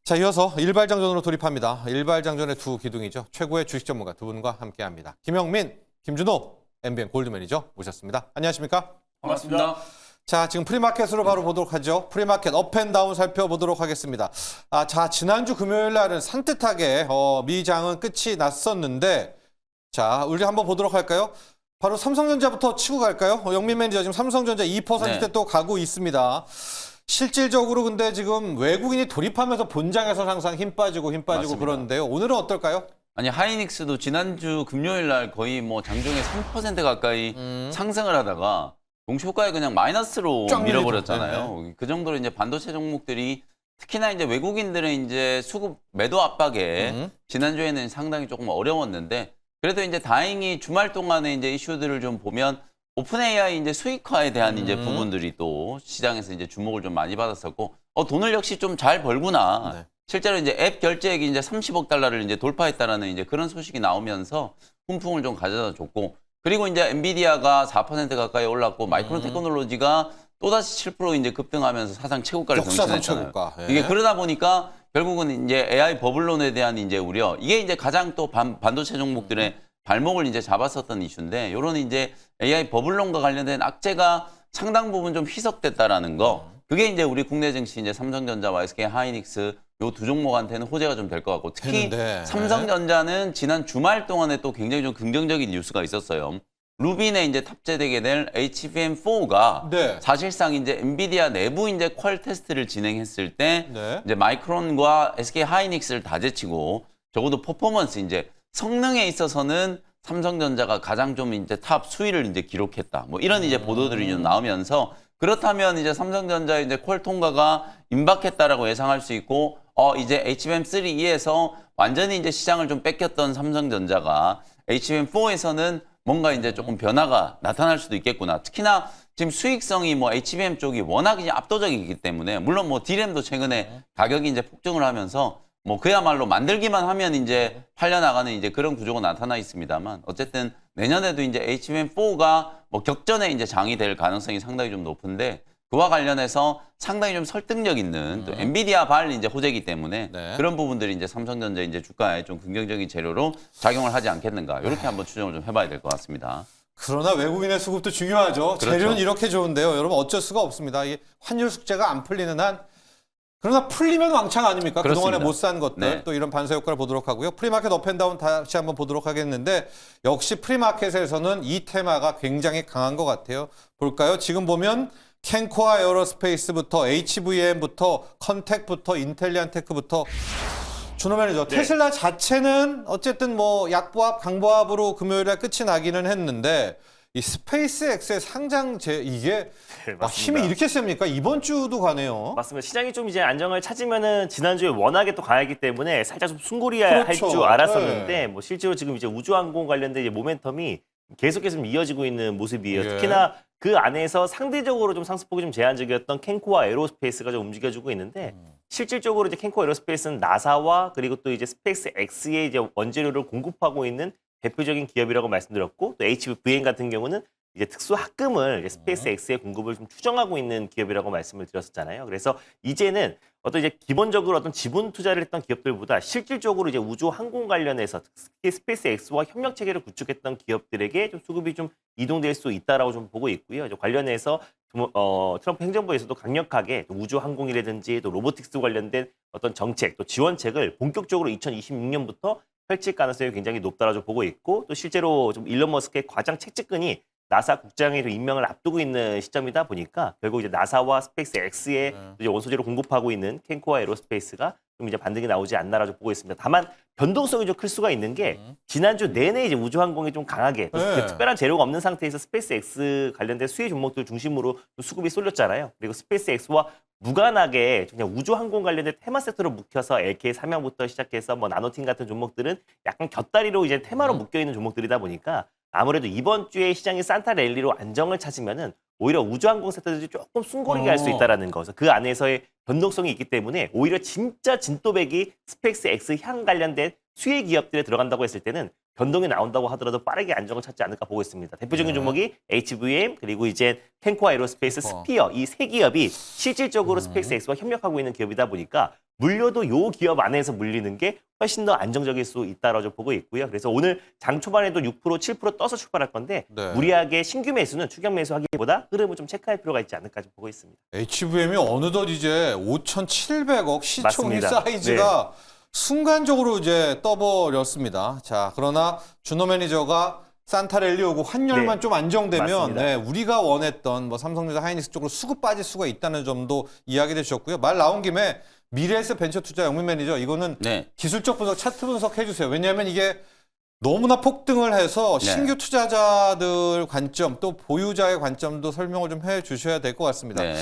자, 이어서 일발장전으로 돌입합니다. 일발장전의 두 기둥이죠. 최고의 주식 전문가 두 분과 함께합니다. 김영민, 김준호, MBN 골드매니저 모셨습니다. 안녕하십니까? 반갑습니다. 자, 지금 프리마켓으로 바로 보도록 하죠. 프리마켓 업앤다운 살펴보도록 하겠습니다. 자, 지난주 금요일 날은 산뜻하게 미장은 끝이 났었는데, 자, 우리 한번 보도록 할까요? 바로 삼성전자부터 치고 갈까요? 영민 매니저 지금 삼성전자 2%대 또 가고 있습니다. 실질적으로 근데 지금 외국인이 돌입하면서 본장에서 항상 힘 빠지고 맞습니다. 그러는데요. 오늘은 어떨까요? 아니 하이닉스도 지난주 금요일 날 거의 뭐 장중에 3% 가까이 상승을 하다가 동시호가에 그냥 마이너스로 쫙 밀어버렸잖아요. 그 정도로 이제 반도체 종목들이 특히나 이제 외국인들의 이제 수급 매도 압박에 지난주에는 상당히 조금 어려웠는데 그래도 이제 다행히 주말 동안에 이제 이슈들을 좀 보면 오픈 AI 이제 수익화에 대한 이제 부분들이 또 시장에서 이제 주목을 좀 많이 받았었고, 돈을 역시 좀 잘 벌구나. 네. 실제로 이제 앱 결제액이 이제 30억 달러를 이제 돌파했다라는 이제 그런 소식이 나오면서 훈풍을 좀 가져다 줬고, 그리고 이제 엔비디아가 4% 가까이 올랐고, 마이크론 테크놀로지가 또다시 7% 이제 급등하면서 사상 최고가를 역사 경신했잖아요. 최고가. 예. 이게 그러다 보니까 결국은 이제 AI 버블론에 대한 이제 우려, 이게 이제 가장 또 반도체 종목들의 발목을 이제 잡았었던 이슈인데, 이런 이제 AI 버블론과 관련된 악재가 상당 부분 좀 희석됐다라는 거, 그게 이제 우리 국내 증시 이제 삼성전자와 SK 하이닉스 요 두 종목한테는 호재가 좀 될 것 같고, 특히 되는데. 삼성전자는 지난 주말 동안에 또 굉장히 좀 긍정적인 뉴스가 있었어요. 루빈에 이제 탑재되게 될 HBM4가 네. 사실상 이제 엔비디아 내부 이제 퀄 테스트를 진행했을 때 네. 이제 마이크론과 SK 하이닉스를 다 제치고 적어도 퍼포먼스 이제 성능에 있어서는 삼성전자가 가장 좀 이제 탑 수위를 이제 기록했다. 뭐 이런 이제 보도들이 좀 나오면서 그렇다면 이제 삼성전자의 이제 퀄 통과가 임박했다라고 예상할 수 있고, 이제 HBM3E에서 완전히 이제 시장을 좀 뺏겼던 삼성전자가 HBM4에서는 뭔가 이제 조금 변화가 나타날 수도 있겠구나. 특히나 지금 수익성이 뭐 HBM 쪽이 워낙 이제 압도적이기 때문에, 물론 뭐 D램도 최근에 가격이 이제 폭증을 하면서 뭐 그야말로 만들기만 하면 이제 팔려나가는 이제 그런 구조가 나타나 있습니다만, 어쨌든 내년에도 이제 HBM4가 뭐 격전에 이제 장이 될 가능성이 상당히 좀 높은데, 그와 관련해서 상당히 좀 설득력 있는 또 엔비디아 발 이제 호재이기 때문에 네. 그런 부분들이 이제 삼성전자 이제 주가에 좀 긍정적인 재료로 작용을 하지 않겠는가, 이렇게 한번 추정을 좀 해봐야 될 것 같습니다. 그러나 외국인의 수급도 중요하죠. 그렇죠. 재료는 이렇게 좋은데요. 여러분 어쩔 수가 없습니다. 이 환율 숙제가 안 풀리는 한, 그러나 풀리면 왕창 아닙니까? 그렇습니다. 그동안에 못 산 것들. 네. 또 이런 반사 효과를 보도록 하고요. 프리마켓 업앤다운 다시 한번 보도록 하겠는데, 역시 프리마켓에서는 이 테마가 굉장히 강한 것 같아요. 볼까요? 지금 보면 캔코아 에어로스페이스부터 HVM부터 컨텍부터 인텔리안테크부터, 준호 매니저, 테슬라 자체는 어쨌든 뭐 약보합, 강보합으로 금요일에 끝이 나기는 했는데, 이 스페이스X의 상장제, 이게 네, 힘이 이렇게 셉니까? 이번 주도 가네요. 맞습니다. 시장이 좀 이제 안정을 찾으면은 지난주에 워낙에 또 강하기 때문에 살짝 좀 숨고리할 그렇죠. 줄 알았었는데, 네. 뭐 실제로 지금 이제 우주항공 관련된 이제 모멘텀이 계속해서 좀 이어지고 있는 모습이에요. 예. 특히나 그 안에서 상대적으로 좀 상승폭이 좀 제한적이었던 캔코아 에로스페이스가 좀 움직여주고 있는데, 실질적으로 이제 캔코아 에로스페이스는 나사와 그리고 또 이제 스페이스 X의 이제 원재료를 공급하고 있는 대표적인 기업이라고 말씀드렸고, 또 HVM 같은 경우는 이제 특수 합금을 이제 스페이스 X의 공급을 좀 추정하고 있는 기업이라고 말씀을 드렸었잖아요. 그래서 이제는 어떤 이제 기본적으로 어떤 지분 투자를 했던 기업들보다 실질적으로 이제 우주 항공 관련해서 특히 스페이스 X와 협력 체계를 구축했던 기업들에게 좀 수급이 좀 이동될 수 있다라고 좀 보고 있고요. 이제 관련해서 트럼프 행정부에서도 강력하게 또 우주 항공이라든지 또 로보틱스 관련된 어떤 정책 또 지원책을 본격적으로 2026년부터 펼칠 가능성이 굉장히 높다라고 좀 보고 있고, 또 실제로 좀 일론 머스크의 과장 책직근이 나사 국장의 임명을 앞두고 있는 시점이다 보니까 결국 이제 나사와 스페이스 X의 이제 원소재를 공급하고 있는 캔코아 에로스페이스가 좀 이제 반등이 나오지 않나라고 보고 있습니다. 다만 변동성이 좀 클 수가 있는 게 지난주 내내 이제 우주항공이 좀 강하게 또 네. 특별한 재료가 없는 상태에서 스페이스 X 관련된 수혜 종목들 중심으로 좀 수급이 쏠렸잖아요. 그리고 스페이스 X와 무관하게 그냥 우주항공 관련된 테마 세트로 묶여서 LK 삼양부터 시작해서 뭐 나노팀 같은 종목들은 약간 곁다리로 이제 테마로 묶여 있는 종목들이다 보니까 아무래도 이번 주에 시장이 산타 랠리로 안정을 찾으면은 오히려 우주항공 세트들이 조금 숨고르게 할 수 있다라는 거. 그 안에서의 변동성이 있기 때문에 오히려 진짜 진또배기 스페이스 X 향 관련된 수혜 기업들에 들어간다고 했을 때는 변동이 나온다고 하더라도 빠르게 안정을 찾지 않을까 보고 있습니다. 대표적인 종목이 HVM 그리고 이제 캔코아 에로스페이스, 스피어 이 세 기업이 실질적으로 스페이스X와 협력하고 있는 기업이다 보니까 물려도 요 기업 안에서 물리는 게 훨씬 더 안정적일 수 있다라고 보고 있고요. 그래서 오늘 장 초반에도 6%, 7% 떠서 출발할 건데 네. 무리하게 신규 매수는 추격 매수하기보다 흐름을 좀 체크할 필요가 있지 않을까 좀 보고 있습니다. HVM이 어느덧 이제 5,700억 시총이 맞습니다. 사이즈가 순간적으로 이제 떠버렸습니다. 자, 그러나 준호 매니저가 산타랠리 오고 환율만 네. 좀 안정되면 맞습니다. 네, 우리가 원했던 뭐 삼성전자, 하이닉스 쪽으로 수급 빠질 수가 있다는 점도 이야기해 주셨고요. 말 나온 김에 미래에셋 벤처투자 영민 매니저 이거는 네. 기술적 분석, 차트 분석해 주세요. 왜냐하면 이게 너무나 폭등을 해서 네. 신규 투자자들 관점 또 보유자의 관점도 설명을 좀 해 주셔야 될 것 같습니다. 네.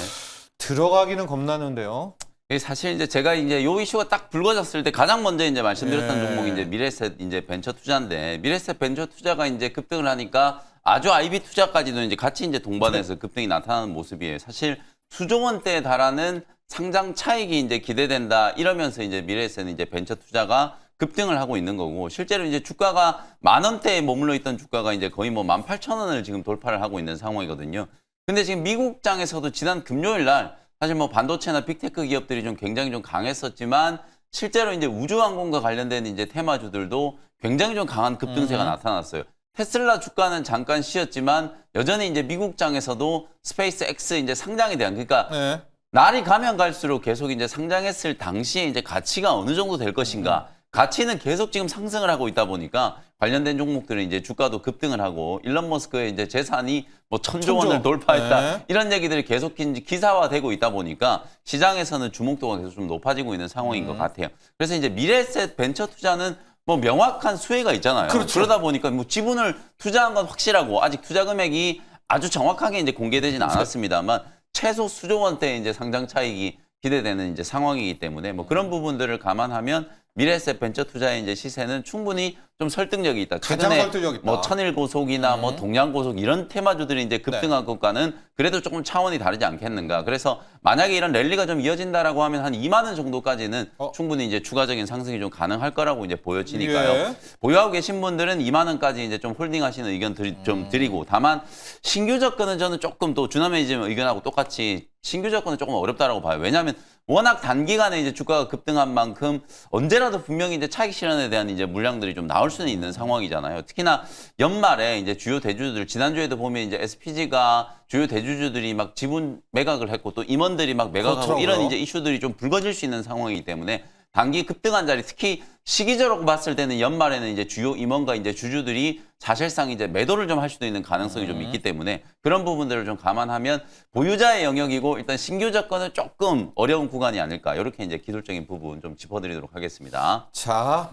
들어가기는 겁나는데요. 사실 이제 제가 이제 요 이슈가 딱 불거졌을 때 가장 먼저 이제 말씀드렸던 예. 종목이 이제 미래셋 이제 벤처 투자인데 미래셋 벤처 투자가 이제 급등을 하니까 아주 IB 투자까지도 이제 같이 이제 동반해서 급등이 나타나는 모습이에요. 사실 수조 원대에 달하는 상장 차익이 이제 기대된다 이러면서 이제 미래셋은 이제 벤처 투자가 급등을 하고 있는 거고 실제로 이제 주가가 10,000원대에 머물러 있던 주가가 이제 거의 뭐 18,000원을 지금 돌파를 하고 있는 상황이거든요. 근데 지금 미국장에서도 지난 금요일 날 사실 뭐 반도체나 빅테크 기업들이 좀 굉장히 좀 강했었지만 실제로 이제 우주항공과 관련된 이제 테마주들도 굉장히 좀 강한 급등세가 나타났어요. 테슬라 주가는 잠깐 쉬었지만 여전히 이제 미국장에서도 스페이스 X 이제 상장에 대한 그러니까 네. 날이 가면 갈수록 계속 이제 상장했을 당시에 이제 가치가 어느 정도 될 것인가. 가치는 계속 지금 상승을 하고 있다 보니까 관련된 종목들은 이제 주가도 급등을 하고 일론 머스크의 이제 재산이 뭐 1,000조 원을 돌파했다. 네. 이런 얘기들이 계속 기사화되고 있다 보니까 시장에서는 주목도가 계속 좀 높아지고 있는 상황인 것 같아요. 그래서 이제 미래셋 벤처 투자는 뭐 명확한 수혜가 있잖아요. 그렇죠. 그러다 보니까 뭐 지분을 투자한 건 확실하고 아직 투자 금액이 아주 정확하게 이제 공개되지는 않았습니다만 최소 수조 원대 이제 상장 차익이 기대되는 이제 상황이기 때문에 뭐 그런 부분들을 감안하면 미래셋 벤처 투자의 이제 시세는 충분히 좀 설득력이 있다. 가장 최근에 설득력 있다. 뭐 천일고속이나 뭐 동양고속 이런 테마주들이 이제 급등한 것과는 그래도 조금 차원이 다르지 않겠는가. 그래서 만약에 이런 랠리가 좀 이어진다라고 하면 한 2만 원 정도까지는 충분히 이제 추가적인 상승이 좀 가능할 거라고 이제 보여지니까요. 예. 보유하고 계신 분들은 2만 원까지 이제 좀 홀딩하시는 의견 좀 드리고 다만 신규 접근은 저는 조금 또 준하 매니저 의견하고 똑같이 신규 접근은 조금 어렵다라고 봐요. 왜냐하면 워낙 단기간에 이제 주가가 급등한 만큼 언제라도 분명히 이제 차익 실현에 대한 이제 물량들이 좀 나올 수는 있는 상황이잖아요. 특히나 연말에 이제 주요 대주주들 지난주에도 보면 이제 SPG가 주요 대주주들이 막 지분 매각을 했고 또 임원들이 막 매각하고 그렇더라고요. 이런 이제 이슈들이 좀 불거질 수 있는 상황이기 때문에 단기 급등한 자리 특히 시기적으로 봤을 때는 연말에는 이제 주요 임원과 이제 주주들이 사실상 이제 매도를 좀 할 수도 있는 가능성이 좀 있기 때문에 그런 부분들을 좀 감안하면 보유자의 영역이고 일단 신규 접근은 조금 어려운 구간이 아닐까 이렇게 이제 기술적인 부분 좀 짚어드리도록 하겠습니다. 자,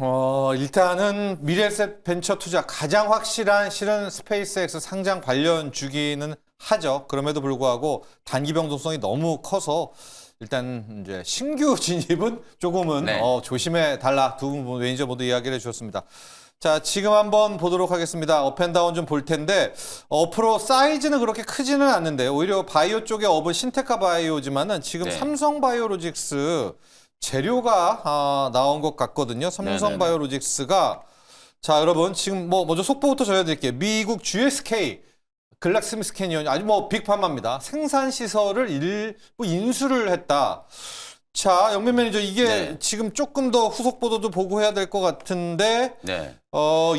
일단은 미래셋 벤처 투자 가장 확실한 실은 스페이스X 상장 관련 주기는 하죠. 그럼에도 불구하고 단기 변동성이 너무 커서 일단 이제 신규 진입은 조금은 네. 조심해 달라 두 분 매니저 모두 이야기를 해주셨습니다. 자, 지금 한번 보도록 하겠습니다. 업앤다운 좀 볼 텐데 업으로 사이즈는 그렇게 크지는 않는데 오히려 바이오 쪽에 업은 신테카 바이오지만은 지금 네. 삼성 바이오로직스 재료가 나온 것 같거든요. 삼성 네네네. 바이오로직스가 자, 여러분 지금 뭐 먼저 속보부터 전해드릴게요. 미국 GSK 글락스미스캔이언이 아주 뭐 빅파마입니다. 생산 시설을 일부 인수를 했다. 자, 영민 매니저 이게 네. 지금 조금 더 후속 보도도 보고 해야 될 것 같은데 네. 이거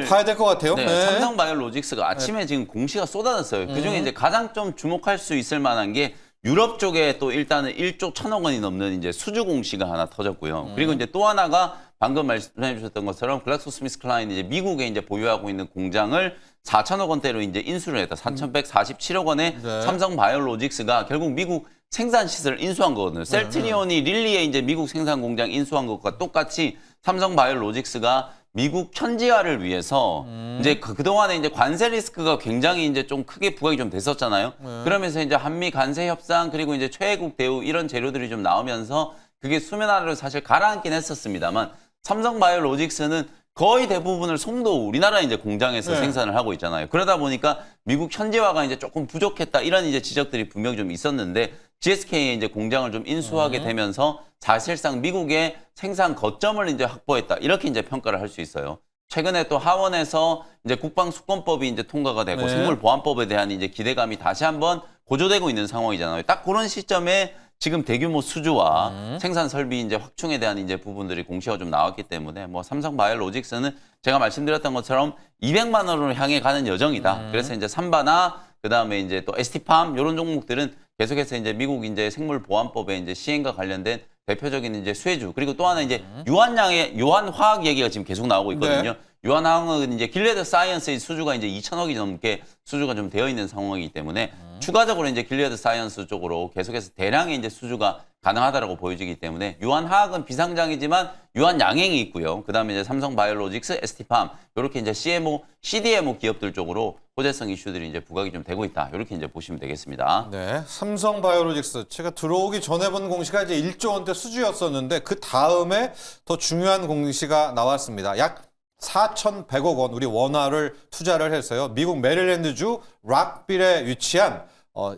봐야 될 것 같아요. 네, 네. 삼성 바이오로직스가 아침에 지금 공시가 쏟아졌어요. 그중에 이제 가장 좀 주목할 수 있을 만한 게 유럽 쪽에 또 일단은 1조 1,000억 원이 넘는 이제 수주 공시가 하나 터졌고요. 그리고 이제 또 하나가 방금 말씀해 주셨던 것처럼 글락소스미스클라인이 이제 미국에 이제 보유하고 있는 공장을 4천억 원대로 이제 인수를 했다. 4,147억 원에 네. 삼성 바이오로직스가 결국 미국 생산 시설을 인수한 거거든요. 셀트리온이 릴리에 이제 미국 생산 공장 인수한 것과 똑같이 삼성 바이오로직스가 미국 현지화를 위해서 이제 그동안에 이제 관세 리스크가 굉장히 이제 좀 크게 부각이 좀 됐었잖아요. 그러면서 이제 한미 관세 협상 그리고 이제 최애국 대우 이런 재료들이 좀 나오면서 그게 수면 아래로 사실 가라앉긴 했었습니다만 삼성 바이오로직스는 거의 대부분을 송도 우리나라 이제 공장에서 네. 생산을 하고 있잖아요. 그러다 보니까 미국 현지화가 이제 조금 부족했다 이런 이제 지적들이 분명히 좀 있었는데 GSK의 이제 공장을 좀 인수하게 되면서 사실상 미국의 생산 거점을 이제 확보했다 이렇게 이제 평가를 할 수 있어요. 최근에 또 하원에서 이제 국방수권법이 이제 통과가 되고 네. 생물보안법에 대한 이제 기대감이 다시 한번 고조되고 있는 상황이잖아요. 딱 그런 시점에 지금 대규모 수주와 생산 설비 이제 확충에 대한 이제 부분들이 공시가 좀 나왔기 때문에 뭐 삼성 바이오로직스는 제가 말씀드렸던 것처럼 200만 원으로 향해 가는 여정이다. 그래서 이제 삼바나 그다음에 이제 또 ST팜 이런 종목들은 계속해서 이제 미국 이제 생물보안법의 이제 시행과 관련된 대표적인 이제 수혜주 그리고 또 하나 이제 유한화학 얘기가 지금 계속 나오고 있거든요. 네. 유한화학은 이제 길레드 사이언스의 수주가 이제 2천억이 넘게 수주가 좀 되어 있는 상황이기 때문에 추가적으로 이제 길레드 사이언스 쪽으로 계속해서 대량의 이제 수주가 가능하다라고 보여지기 때문에 유한화학은 비상장이지만 유한양행이 있고요. 그다음에 이제 삼성 바이오로직스, ST팜 이렇게 이제 CMO, CDMO 기업들 쪽으로 호재성 이슈들이 이제 부각이 좀 되고 있다. 이렇게 이제 보시면 되겠습니다. 네, 삼성 바이오로직스 제가 들어오기 전에 본 공시가 이제 1조 원대 수주였었는데 그 다음에 더 중요한 공시가 나왔습니다. 약 4,100억 원 우리 원화를 투자를 해서요. 미국 메릴랜드주 락빌에 위치한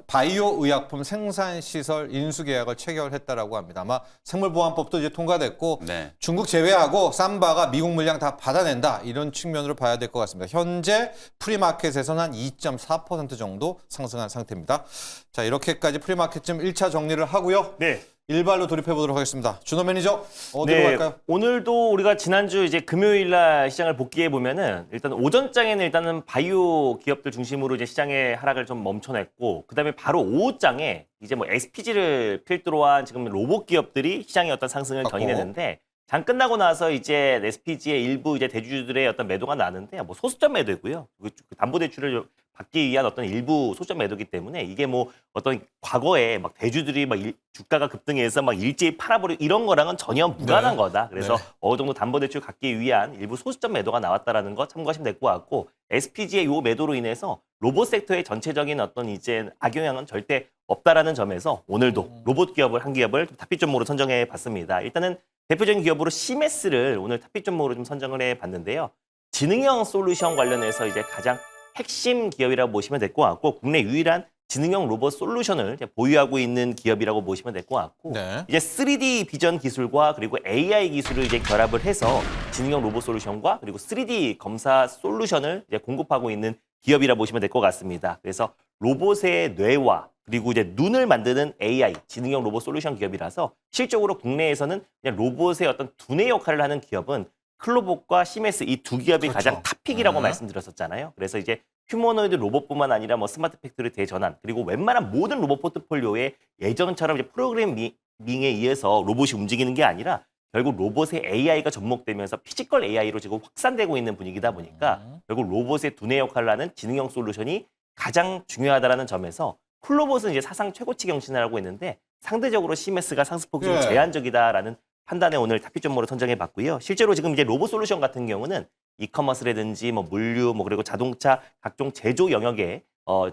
바이오 의약품 생산 시설 인수 계약을 체결했다라고 합니다. 아마 생물보안법도 이제 통과됐고 네. 중국 제외하고 삼바가 미국 물량 다 받아낸다 이런 측면으로 봐야 될 것 같습니다. 현재 프리마켓에서는 한 2.4% 정도 상승한 상태입니다. 자, 이렇게까지 프리마켓쯤 1차 정리를 하고요. 네. 일발로 돌입해 보도록 하겠습니다. 준호 매니저 어디로 네, 갈까요? 오늘도 우리가 지난주 이제 금요일 날 시장을 복귀해 보면은 일단 오전장에는 일단은 바이오 기업들 중심으로 이제 시장의 하락을 좀 멈춰냈고 그다음에 바로 오후장에 이제 뭐 SPG를 필두로 한 지금 로봇 기업들이 시장의 어떤 상승을 견인했는데 장 끝나고 나서 이제 SPG의 일부 이제 대주주들의 어떤 매도가 나는데 뭐 소수점 매도고요. 그 담보대출을 받기 위한 어떤 일부 소수점 매도기 때문에 이게 뭐 어떤 과거에 막 대주들이 막 주가가 급등해서 막 일제히 팔아버리고 이런 거랑은 전혀 무관한 네. 거다. 그래서 네. 어느 정도 담보대출 갖기 위한 일부 소수점 매도가 나왔다라는 거 참고하시면 될 것 같고 SPG의 요 매도로 인해서 로봇 섹터의 전체적인 어떤 이제 악영향은 절대 없다라는 점에서 오늘도 로봇 기업을 한 기업을 탑픽 종목으로 선정해 봤습니다. 일단은 대표적인 기업으로 시메스를 오늘 탑픽 종목으로 좀 선정을 해 봤는데요. 지능형 솔루션 관련해서 이제 가장 핵심 기업이라고 보시면 될 것 같고 국내 유일한 지능형 로봇 솔루션을 이제 보유하고 있는 기업이라고 보시면 될 것 같고 네. 이제 3D 비전 기술과 그리고 AI 기술을 이제 결합을 해서 지능형 로봇 솔루션과 그리고 3D 검사 솔루션을 이제 공급하고 있는 기업이라 보시면 될 것 같습니다. 그래서 로봇의 뇌와 그리고 이제 눈을 만드는 AI 지능형 로봇 솔루션 기업이라서 실적으로 국내에서는 그냥 로봇의 어떤 두뇌 역할을 하는 기업은 클로봇과 시메스 이 두 기업이 그렇죠. 가장 탑픽이라고 네. 말씀드렸었잖아요. 그래서 이제 휴머노이드 로봇뿐만 아니라 뭐 스마트 팩토리 대전환 그리고 웬만한 모든 로봇 포트폴리오에 예전처럼 이제 프로그래밍에 의해서 로봇이 움직이는 게 아니라 결국 로봇의 AI가 접목되면서 피지컬 AI로 지금 확산되고 있는 분위기다 보니까 결국 로봇의 두뇌 역할을 하는 지능형 솔루션이 가장 중요하다라는 점에서 클로봇은 이제 사상 최고치 경신을 하고 있는데 상대적으로 시메스가 상승폭이 좀 예. 제한적이다라는 판단에 오늘 탑픽 종목으로 선정해 봤고요. 실제로 지금 이제 로봇 솔루션 같은 경우는 이커머스라든지 뭐 물류 뭐 그리고 자동차 각종 제조 영역에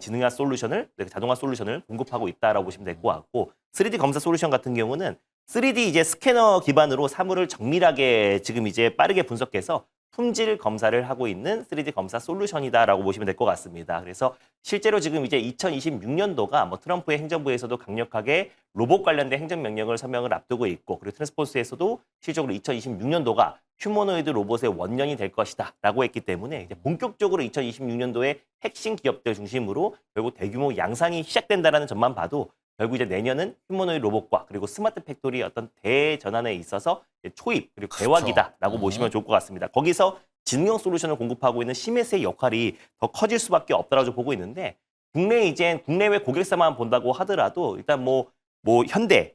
지능화 솔루션을 자동화 솔루션을 공급하고 있다라고 보시면 될 것 같고 3D 검사 솔루션 같은 경우는 3D 이제 스캐너 기반으로 사물을 정밀하게 지금 이제 빠르게 분석해서 품질 검사를 하고 있는 3D 검사 솔루션이다라고 보시면 될 것 같습니다. 그래서 실제로 지금 이제 2026년도가 뭐 트럼프의 행정부에서도 강력하게 로봇 관련된 행정명령을 서명을 앞두고 있고 그리고 트랜스포스에서도 실적으로 2026년도가 휴머노이드 로봇의 원년이 될 것이다라고 했기 때문에 이제 본격적으로 2026년도에 핵심 기업들 중심으로 결국 대규모 양상이 시작된다라는 점만 봐도 결국 이제 내년은 휴머노이드 로봇과 그리고 스마트 팩토리의 어떤 대전환에 있어서 초입 그리고 대박이다라고 보시면 좋을 것 같습니다. 거기서 지능형 솔루션을 공급하고 있는 시메스의 역할이 더 커질 수밖에 없다라고 보고 있는데 국내외 고객사만 본다고 하더라도 일단 뭐 현대,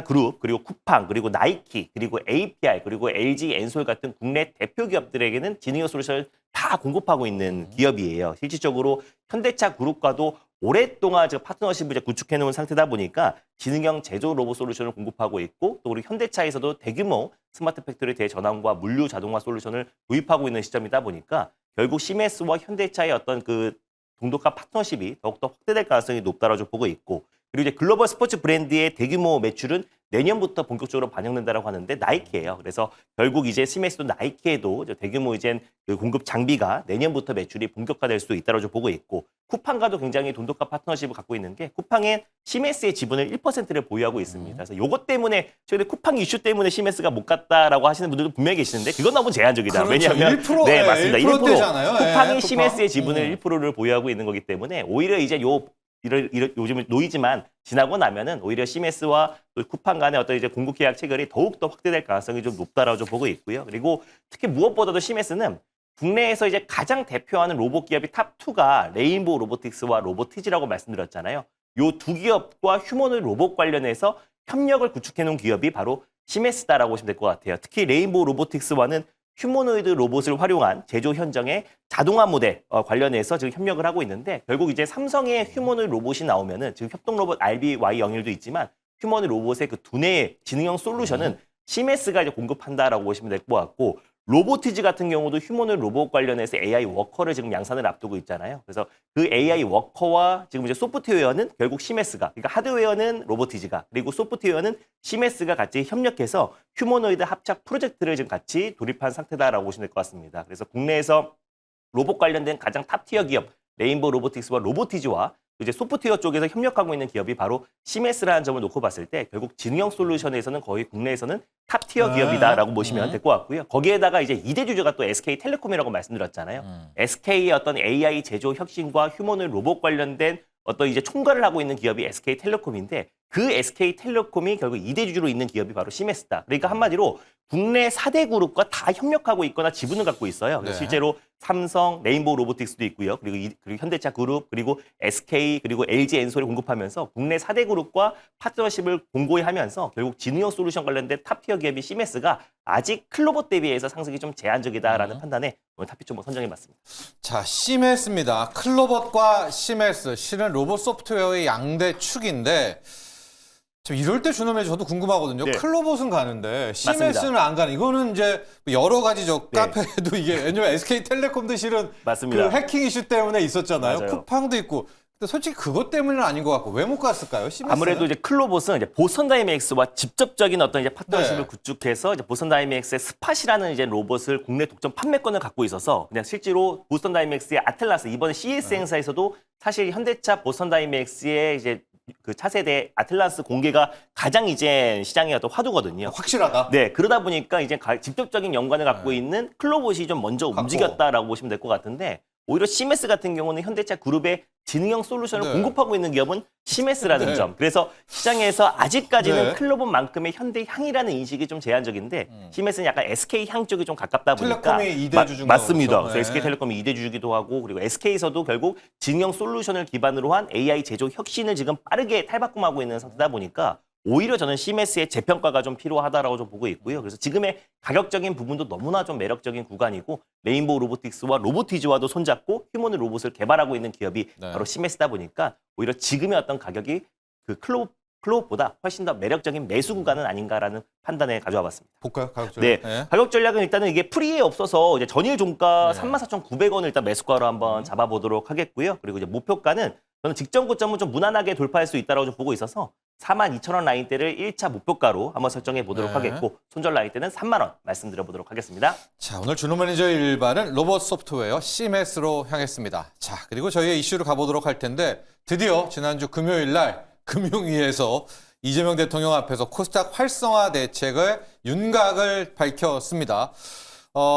그룹, 그리고 쿠팡, 그리고 나이키, 그리고 API, 그리고 LG, 엔솔 같은 국내 대표 기업들에게는 지능형 솔루션을 다 공급하고 있는 기업이에요. 실질적으로 현대차 그룹과도 오랫동안 지금 파트너십을 이제 구축해 놓은 상태다 보니까 지능형 제조 로봇 솔루션을 공급하고 있고 또 우리 현대차에서도 대규모 스마트 팩토리 대전환과 물류 자동화 솔루션을 도입하고 있는 시점이다 보니까 결국 시메스와 현대차의 어떤 그 동독과 파트너십이 더욱더 확대될 가능성이 높다라고 보고 있고 그리고 이제 글로벌 스포츠 브랜드의 대규모 매출은 내년부터 본격적으로 반영된다라고 하는데 나이키예요. 그래서 결국 이제 시메스도 나이키에도 대규모 이제 그 공급 장비가 내년부터 매출이 본격화될 수도 있다고 좀 보고 있고 쿠팡과도 굉장히 돈독한 파트너십을 갖고 있는 게 쿠팡엔 시메스의 지분을 1%를 보유하고 있습니다. 그래서 요것 때문에 최근에 쿠팡 이슈 때문에 시메스가 못 갔다라고 하시는 분들도 분명히 계시는데 그건 너무 제한적이다. 그렇죠. 왜냐하면 1%, 네 맞습니다. 1% 대잖아요. 쿠팡이 쿠팡. 시메스의 지분을 1%를 보유하고 있는 거기 때문에 오히려 이제 요즘은 노이지만 지나고 나면은 오히려 시메스와 또 쿠팡 간의 어떤 이제 공급 계약 체결이 더욱더 확대될 가능성이 좀 높다라고 좀 보고 있고요. 그리고 특히 무엇보다도 시메스는 국내에서 이제 가장 대표하는 로봇 기업이 탑2가 레인보우 로보틱스와 로보티지라고 말씀드렸잖아요. 요 두 기업과 휴머노이드 로봇 관련해서 협력을 구축해 놓은 기업이 바로 시메스다라고 보시면 될 것 같아요. 특히 레인보우 로보틱스와는 휴머노이드 로봇을 활용한 제조 현장의 자동화 모델 관련해서 지금 협력을 하고 있는데 결국 이제 삼성의 휴머노이드 로봇이 나오면은 지금 협동 로봇 RBY01도 있지만 휴머노이드 로봇의 그 두뇌 지능형 솔루션은 시메스가 이제 공급한다라고 보시면 될 것 같고 로보티즈 같은 경우도 휴머노이드 로봇 관련해서 AI 워커를 지금 양산을 앞두고 있잖아요. 그래서 그 AI 워커와 지금 이제 소프트웨어는 결국 시메스가, 그러니까 하드웨어는 로보티즈가, 그리고 소프트웨어는 시메스가 같이 협력해서 휴머노이드 합작 프로젝트를 지금 같이 돌입한 상태다라고 보시면 될 것 같습니다. 그래서 국내에서 로봇 관련된 가장 탑티어 기업 레인보우 로보틱스와 로보티즈와 이제 소프트웨어 쪽에서 협력하고 있는 기업이 바로 시메스라는 점을 놓고 봤을 때 결국 지능형 솔루션에서는 거의 국내에서는 탑티어 기업이다라고 보시면 될 것 같고요. 거기에다가 이제 2대 주주가 또 SK텔레콤이라고 말씀드렸잖아요. SK의 어떤 AI 제조 혁신과 휴머노이드 로봇 관련된 어떤 이제 총괄을 하고 있는 기업이 SK텔레콤인데 그 SK텔레콤이 결국 2대 주주로 있는 기업이 바로 시메스다. 그러니까 한마디로 국내 4대 그룹과 다 협력하고 있거나 지분을 갖고 있어요. 그래서 네. 실제로 삼성, 레인보우 로보틱스도 있고요. 그리고 현대차 그룹, 그리고 SK, 그리고 LG 엔솔이 공급하면서 국내 4대 그룹과 파트너십을 공고히 하면서 결국 지능형 솔루션 관련된 탑티어 기업이 시메스가 아직 클로봇 대비해서 상승이 좀 제한적이다라는 판단에 오늘 탑픽 좀 선정해봤습니다. 자, 시메스입니다. 클로봇과 시메스, 실은 로봇 소프트웨어의 양대 축인데 저 이럴 때 준호맨 저도 궁금하거든요. 네. 클로봇은 가는데 시메스는 맞습니다. 안 가는. 이거는 이제 여러 가지 저 네. 카페에도 이게 왜냐면 SK텔레콤도 실은 맞습니다. 그 해킹 이슈 때문에 있었잖아요. 맞아요. 쿠팡도 있고. 근데 솔직히 그것 때문은 아닌 것 같고 왜 못 갔을까요? 시메스는? 아무래도 이제 클로봇은 이제 보스턴 다이내믹스와 직접적인 어떤 이제 파트너십을 네. 구축해서 이제 보스턴 다이내믹스의 스팟이라는 이제 로봇을 국내 독점 판매권을 갖고 있어서 그냥 실제로 보스턴 다이내믹스의 아틀라스 이번에 CES 행사에서도 사실 현대차 보스턴 다이내믹스의 이제 그 차세대 아틀라스 공개가 가장 이제 시장의 어떤 화두거든요. 확실하다. 네, 그러다 보니까 이제 직접적인 연관을 갖고 있는 클로봇이 좀 먼저 움직였다라고 보시면 될 것 같은데 오히려 시메스 같은 경우는 현대차 그룹의 지능형 솔루션을 네. 공급하고 있는 기업은 시메스라는 네. 점. 그래서 시장에서 아직까지는 네. 클로봇만큼의 현대향이라는 인식이 좀 제한적인데 시메스는 약간 SK향 쪽이 좀 가깝다 보니까 텔레콤이 2대 주주인가 맞습니다. 그렇죠? 그래서 네. SK텔레콤이 2대 주주기도 하고 그리고 SK에서도 결국 지능형 솔루션을 기반으로 한 AI 제조 혁신을 지금 빠르게 탈바꿈하고 있는 상태다 보니까 오히려 저는 시메스의 재평가가 좀 필요하다라고 좀 보고 있고요. 그래서 지금의 가격적인 부분도 너무나 좀 매력적인 구간이고 레인보우 로보틱스와 로보티즈와도 손잡고 휴머노이드 로봇을 개발하고 있는 기업이 네. 바로 시메스다 보니까 오히려 지금의 어떤 가격이 그 클로봇보다 훨씬 더 매력적인 매수 구간은 아닌가라는 판단에 가져와 봤습니다. 볼까요? 가격적. 네. 가격 전략은 일단은 이게 프리에 없어서 이제 전일 종가 네. 34,900원을 일단 매수가로 한번 잡아보도록 하겠고요. 그리고 이제 목표가는 저는 직전 고점은 좀 무난하게 돌파할 수 있다고 좀 보고 있어서 42,000원 라인대를 1차 목표가로 한번 설정해 보도록 네. 하겠고 손절 라인대는 3만 원 말씀드려 보도록 하겠습니다. 자, 오늘 준호 매니저의 일발은 로봇 소프트웨어 시메스로 향했습니다. 자, 그리고 저희의 이슈로 가보도록 할 텐데 드디어 지난주 금요일 날 금융위에서 이재명 대통령 앞에서 코스닥 활성화 대책을 윤곽을 밝혔습니다.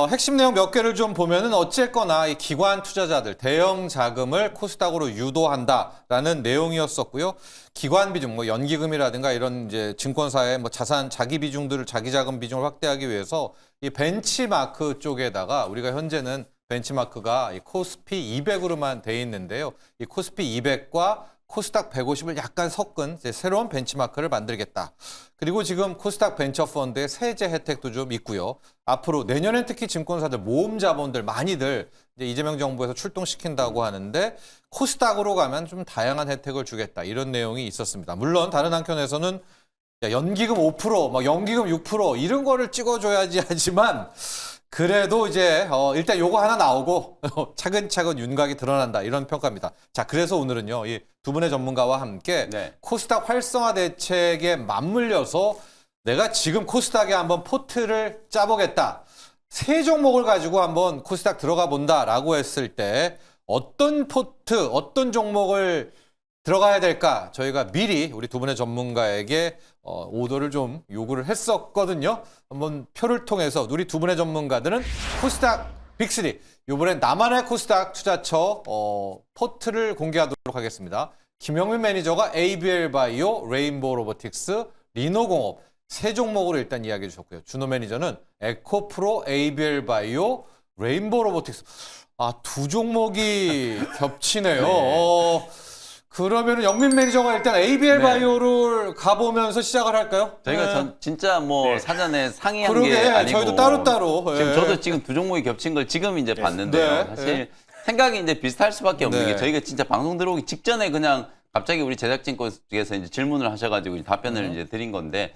핵심 내용 몇 개를 좀 보면은 어쨌거나 이 기관 투자자들 대형 자금을 코스닥으로 유도한다라는 내용이었었고요. 기관 비중, 뭐 연기금이라든가 이런 이제 증권사의 뭐 자산 자기 비중들을 자기 자금 비중을 확대하기 위해서 이 벤치마크 쪽에다가 우리가 현재는 벤치마크가 이 코스피 200으로만 돼 있는데요. 이 코스피 200과 코스닥 150을 약간 섞은 이제 새로운 벤치마크를 만들겠다. 그리고 지금 코스닥 벤처펀드의 세제 혜택도 좀 있고요. 앞으로 내년엔 특히 증권사들, 모험 자본들 많이들 이제 이재명 정부에서 출동시킨다고 하는데 코스닥으로 가면 좀 다양한 혜택을 주겠다. 이런 내용이 있었습니다. 물론 다른 한켠에서는 야, 연기금 5%, 막 연기금 6% 이런 거를 찍어줘야지 하지만 그래도 이제 일단 요거 하나 나오고 차근차근 윤곽이 드러난다 이런 평가입니다. 자, 그래서 오늘은요 이 두 분의 전문가와 함께 네. 코스닥 활성화 대책에 맞물려서 내가 지금 코스닥에 한번 포트를 짜보겠다. 세 종목을 가지고 한번 코스닥 들어가 본다라고 했을 때 어떤 포트, 어떤 종목을 들어가야 될까? 저희가 미리 우리 두 분의 전문가에게 오더를 좀 요구를 했었거든요. 한번 표를 통해서 우리 두 분의 전문가들은 코스닥 빅3, 이번에 나만의 코스닥 투자처 포트를 공개하도록 하겠습니다. 김영민 매니저가 ABL 바이오, 레인보우 로보틱스, 리노공업 세 종목으로 일단 이야기해 주셨고요. 준호 매니저는 에코프로, ABL 바이오, 레인보우 로보틱스. 아, 두 종목이 겹치네요. 그러면 영민 매니저가 일단 ABL 네. 바이오를 가보면서 시작을 할까요? 저희가 네. 전 진짜 뭐 네. 사전에 상의한 그러게, 게 아니고 저희도 따로따로. 지금 예. 저도 지금 두 종목이 겹친 걸 지금 이제 봤는데요. 네. 사실 생각이 이제 비슷할 수밖에 없는 네. 게 저희가 진짜 방송 들어오기 직전에 그냥 갑자기 우리 제작진께서 이제 질문을 하셔가지고 답변을 이제 드린 건데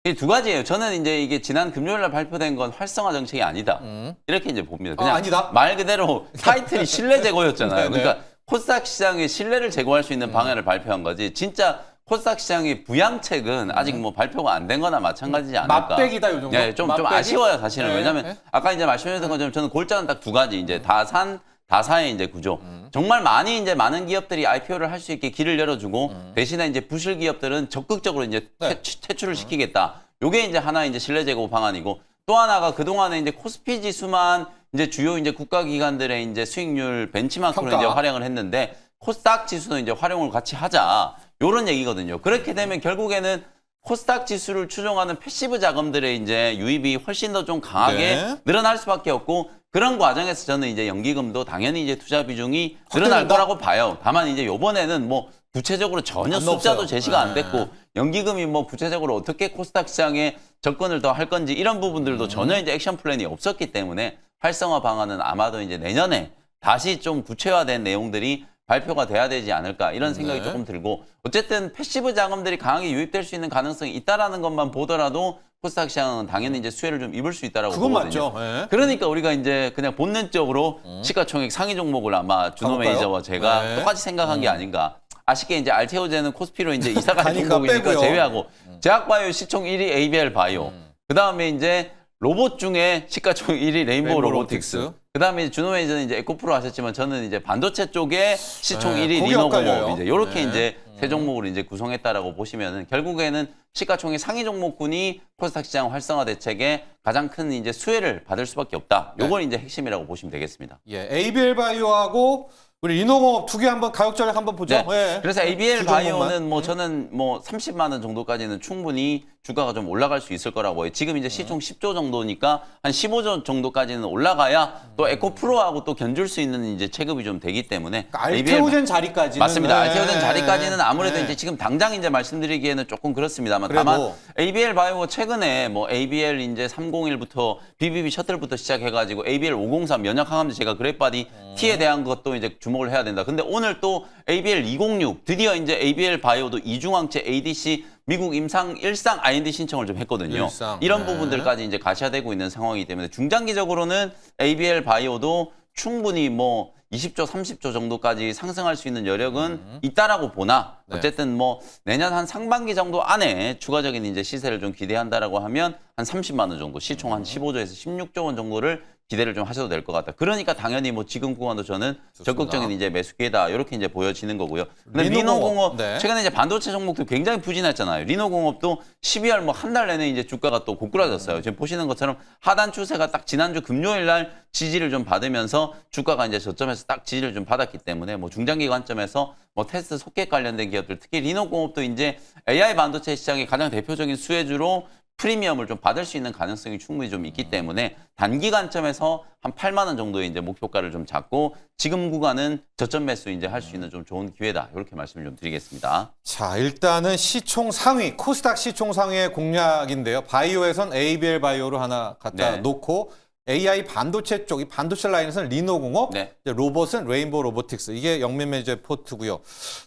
이 두 가지예요. 저는 이제 이게 지난 금요일 날 발표된 건 활성화 정책이 아니다. 이렇게 이제 봅니다. 그냥 아니다? 말 그대로 타이틀이 신뢰 제고였잖아요. 네, 네. 그러니까 코스닥 시장의 신뢰를 제고할 수 있는 방안을 발표한 거지. 진짜 코스닥 시장의 부양책은 아직 뭐 발표가 안 된 거나 마찬가지지 않을까. 맛배기다, 요 정도? 네, 좀 맛배기? 아쉬워요, 사실은. 네, 왜냐면 네. 아까 이제 말씀드렸던 것처럼 저는 골자는 딱 두 가지. 이제 다산, 다사의 이제 구조. 정말 많은 기업들이 IPO를 할 수 있게 길을 열어주고 대신에 이제 부실 기업들은 적극적으로 이제 네. 퇴출을 시키겠다. 요게 이제 하나 이제 신뢰 제고 방안이고 또 하나가 그동안에 이제 코스피 지수만 이제 주요 이제 국가기관들의 이제 수익률 벤치마크로 평가. 이제 활용을 했는데 코스닥 지수는 이제 활용을 같이 하자. 요런 얘기거든요. 그렇게 되면 결국에는 코스닥 지수를 추종하는 패시브 자금들의 이제 유입이 훨씬 더 좀 강하게 네. 늘어날 수밖에 없고 그런 과정에서 저는 이제 연기금도 당연히 이제 투자 비중이 늘어날 확대된다? 거라고 봐요. 다만 이제 요번에는 뭐 구체적으로 전혀 안 숫자도 없어요. 제시가 안 네. 됐고 연기금이 뭐 구체적으로 어떻게 코스닥 시장에 접근을 더 할 건지 이런 부분들도 전혀 이제 액션 플랜이 없었기 때문에 활성화 방안은 아마도 이제 내년에 다시 좀 구체화된 내용들이 발표가 돼야 되지 않을까 이런 생각이 네. 조금 들고 어쨌든 패시브 자금들이 강하게 유입될 수 있는 가능성이 있다라는 것만 보더라도 코스닥 시장은 당연히 이제 수혜를 좀 입을 수 있다라고 그건 보거든요. 맞죠. 예. 그러니까 우리가 이제 그냥 본능적으로 시가총액 상위 종목을 아마 준호 가볼까요? 매니저와 제가 네. 똑같이 생각한 게 아닌가. 아쉽게 이제 알테오제는 코스피로 이제 이사 간 가니까 종목이니까 빼고요. 제외하고 제약바이오 시총 1위 ABL 바이오. 그다음에 이제 로봇 중에 시가총액 1위 레인보우 로보틱스. 로보틱스. 그다음에 준호 매니저는 이제 에코프로 하셨지만 저는 이제 반도체 쪽에 시총 네, 1위 거기 엇갈려요. 리노공업 이제 요렇게 네. 이제 세 종목을 이제 구성했다라고 보시면은 결국에는 시가총액 상위 종목군이 코스닥 시장 활성화 대책에 가장 큰 이제 수혜를 받을 수밖에 없다. 요걸 이제 핵심이라고 보시면 되겠습니다. 예, ABL 바이오하고 우리 리노공업 두 개 한번 가격 전략 한번 보죠. 네. 예. 그래서 ABL 두 종목만. 바이오는 뭐 저는 뭐 30만 원 정도까지는 충분히 주가가 좀 올라갈 수 있을 거라고 해요. 지금 이제 시총 10조 정도니까 한 15조 정도까지는 올라가야 또 에코프로하고 또 견줄 수 있는 이제 체급이 좀 되기 때문에 그러니까 알테오젠 자리까지는 맞습니다. 네. 알테오젠 자리까지는 아무래도 네. 이제 지금 당장 이제 말씀드리기에는 조금 그렇습니다만 그래도. 다만 ABL 바이오가 최근에 뭐 ABL 이제 301부터 BBB 셔틀부터 시작해가지고 ABL 503 면역 항암제 제가 그래빠디 T에 대한 것도 이제 주목을 해야 된다. 근데 오늘 또 ABL 206 드디어 이제 ABL 바이오도 이중항체 ADC 미국 임상 1상 IND 신청을 좀 했거든요. 일상. 이런 네. 부분들까지 이제 가시화되고 있는 상황이기 때문에 중장기적으로는 ABL 바이오도 충분히 뭐 20조, 30조 정도까지 상승할 수 있는 여력은 있다라고 보나 네. 어쨌든 뭐 내년 한 상반기 정도 안에 추가적인 이제 시세를 좀 기대한다라고 하면 한 30만 원 정도 시총 한 15조에서 16조 원 정도를 기대를 좀 하셔도 될 것 같다. 그러니까 당연히 뭐 지금 구간도 저는 적극적인 이제 매수 기회다 이렇게 이제 보여지는 거고요. 근데 리노공업. 리노공업 네. 최근에 이제 반도체 종목도 굉장히 부진했잖아요. 리노공업도 12월 뭐 한 달 내내 이제 주가가 또 고꾸라졌어요. 지금 보시는 것처럼 하단 추세가 딱 지난주 금요일 날 지지를 좀 받으면서 주가가 이제 저점에서 딱 지지를 좀 받았기 때문에 뭐 중장기 관점에서 뭐 테스트 소켓 관련된 기업들 특히 리노공업도 이제 AI 반도체 시장의 가장 대표적인 수혜주로 프리미엄을 좀 받을 수 있는 가능성이 충분히 좀 있기 때문에 단기 관점에서 한 8만 원 정도의 이제 목표가를 좀 잡고 지금 구간은 저점 매수 이제 할 수 있는 좀 좋은 기회다. 이렇게 말씀을 좀 드리겠습니다. 자, 일단은 시총 상위, 코스닥 시총 상위의 공략인데요. 바이오에선 ABL 바이오로 하나 갖다 네. 놓고 AI 반도체 쪽, 이 반도체 라인에서는 리노공업, 네. 이제 로봇은 레인보우 로보틱스. 이게 영민 매니저의 포트고요.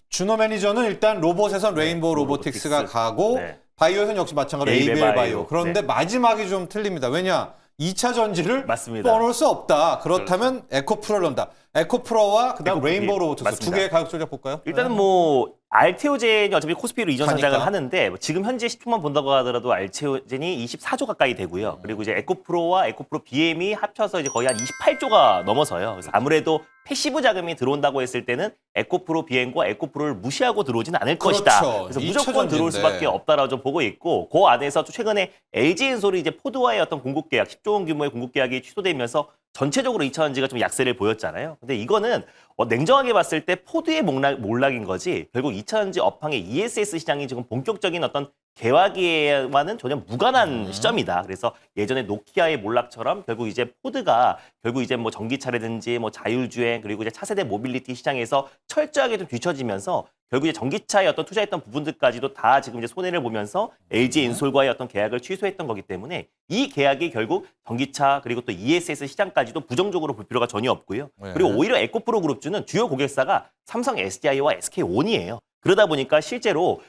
준호 매니저는 일단 로봇에선 레인보우 로보틱스가 로보틱스. 가고 네. 바이오에선 역시 마찬가지로 ABL ABL 바이오. 바이오. 그런데 네. 마지막이 좀 틀립니다. 왜냐? 2차 전지를 맞습니다. 떠놓을 수 없다. 그렇다면 에코프로를 넣는다. 에코프로와 그다음 에코프로 레인보우 BM. 로보틱스 두 맞습니다. 개의 가격 조작 볼까요? 일단은 뭐 알테오젠이 어차피 코스피로 이전 상장을 가니까. 하는데 뭐 지금 현재 시총만 본다고 하더라도 알테오젠이 24조 가까이 되고요. 그리고 이제 에코프로와 에코프로 BM이 합쳐서 이제 거의 한 28조가 넘어서요. 그래서 아무래도 패시브 자금이 들어온다고 했을 때는 에코프로 BM과 에코프로를 무시하고 들어오지는 않을 그렇죠. 것이다. 그래서 무조건 들어올 이차전지인데. 수밖에 없다라고 좀 보고 있고 그 안에서 최근에 LG엔솔이 이제 포드와의 어떤 공급 계약 10조 원 규모의 공급 계약이 취소되면서 전체적으로 2차전지가 좀 약세를 보였잖아요. 근데 이거는 냉정하게 봤을 때 포드의 몰락인 거지 결국 2차전지 업황의 ESS 시장이 지금 본격적인 어떤 개화기와는 전혀 무관한 시점이다. 그래서 예전에 노키아의 몰락처럼 결국 이제 포드가 결국 이제 뭐 전기차라든지 뭐 자율주행 그리고 이제 차세대 모빌리티 시장에서 철저하게 좀 뒤처지면서 결국 이제 전기차에 어떤 투자했던 부분들까지도 다 지금 이제 손해를 보면서 LG 인솔과의 어떤 계약을 취소했던 거기 때문에 이 계약이 결국 전기차 그리고 또 ESS 시장까지도 부정적으로 볼 필요가 전혀 없고요. 네. 그리고 오히려 에코프로 그룹주는 주요 고객사가 삼성 SDI와 SK온이에요. 그러다 보니까 실제로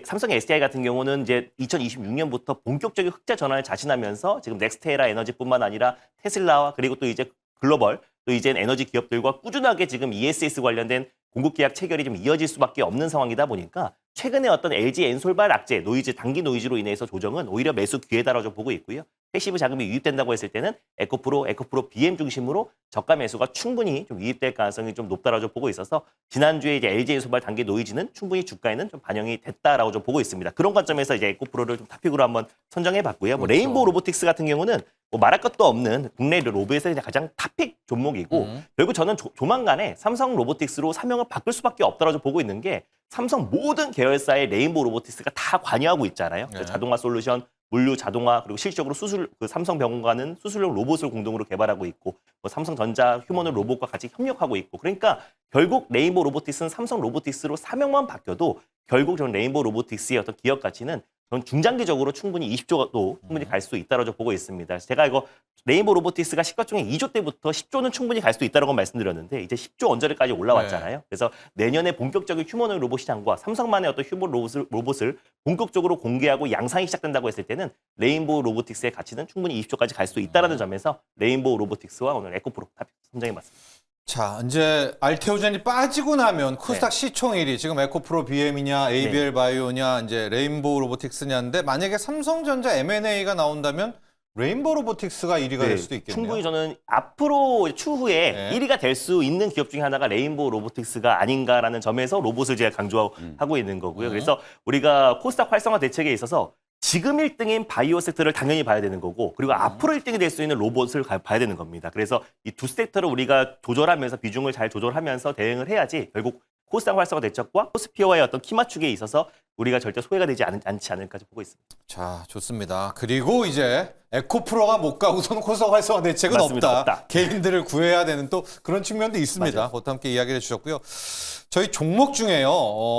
삼성 SDI 같은 경우는 이제 2026년부터 본격적인 흑자 전환을 자신하면서 지금 넥스테라 에너지뿐만 아니라 테슬라와 그리고 또 이제 글로벌 또 이제 에너지 기업들과 꾸준하게 지금 ESS 관련된 공급 계약 체결이 좀 이어질 수밖에 없는 상황이다 보니까 최근에 어떤 LG 엔솔발 악재, 노이즈, 단기 노이즈로 인해서 조정은 오히려 매수 기회다라고 좀 보고 있고요. 패시브 자금이 유입된다고 했을 때는 에코프로 BM 중심으로 저가 매수가 충분히 좀 유입될 가능성이 좀 높다라고 좀 보고 있어서 지난주에 이제 LG 엔솔발 단기 노이즈는 충분히 주가에는 좀 반영이 됐다라고 좀 보고 있습니다. 그런 관점에서 이제 에코프로를 좀 탑픽으로 한번 선정해 봤고요. 뭐 그렇죠. 레인보우 로보틱스 같은 경우는 뭐 말할 것도 없는 국내 로봇에서 가장 탑픽 종목이고 결국 저는 조만간에 삼성 로보틱스로 사명을 바꿀 수밖에 없다라고 좀 보고 있는 게 삼성 모든 계열사의 레인보우 로보틱스가 다 관여하고 있잖아요. 네. 자동화 솔루션, 물류 자동화 그리고 실질적으로 그 삼성병원과는 수술용 로봇을 공동으로 개발하고 있고 뭐 삼성전자 휴머노 로봇과 같이 협력하고 있고 그러니까 결국 레인보우 로보틱스는 삼성 로보틱스로 사명만 바뀌어도 결국 저는 레인보우 로보틱스의 어떤 기업 가치는 저는 중장기적으로 충분히 20조도 충분히 갈 수 있다고 보고 있습니다. 그래서 제가 이거 레인보우 로보틱스가 시가총액 2조 때부터 10조는 충분히 갈 수 있다고 말씀드렸는데 이제 10조 언저리까지 올라왔잖아요. 그래서 내년에 본격적인 휴머노id 로봇 시장과 삼성만의 어떤 휴머노id 로봇을 본격적으로 공개하고 양상이 시작된다고 했을 때는 레인보우 로보틱스의 가치는 충분히 20조까지 갈 수 있다는 점에서 레인보우 로보틱스와 오늘 에코프로 선정해봤습니다. 자, 이제 알테오젠이 빠지고 나면 코스닥 시총일이 지금 에코프로 BM이냐, ABL 바이오냐, 이제 레인보우 로보틱스냐인데 만약에 삼성전자 M&A가 나온다면 레인보우 로보틱스가 1위가 될 수도 있겠네요. 충분히 저는 앞으로 추후에 네. 1위가 될 수 있는 기업 중에 하나가 레인보우 로보틱스가 아닌가라는 점에서 로봇을 제가 강조하고 있는 거고요. 그래서 우리가 코스닥 활성화 대책에 있어서 지금 1등인 바이오 섹터를 당연히 봐야 되는 거고 그리고 앞으로 1등이 될 수 있는 로봇을 봐야 되는 겁니다. 그래서 이 두 섹터를 우리가 조절하면서 비중을 잘 조절하면서 대응을 해야지 결국 코스닥 활성화 대책과 코스피어와의 어떤 키 맞추기에 있어서 우리가 절대 소외가 되지 않지 않을까 보고 있습니다. 자, 좋습니다. 그리고 이제 에코프로가 못 가고서는 코스닥 활성화 대책은 맞습니다. 없다. 없다. 개인들을 구해야 되는 또 그런 측면도 있습니다. 맞아요. 그것도 함께 이야기를 해주셨고요. 저희 종목 중에요.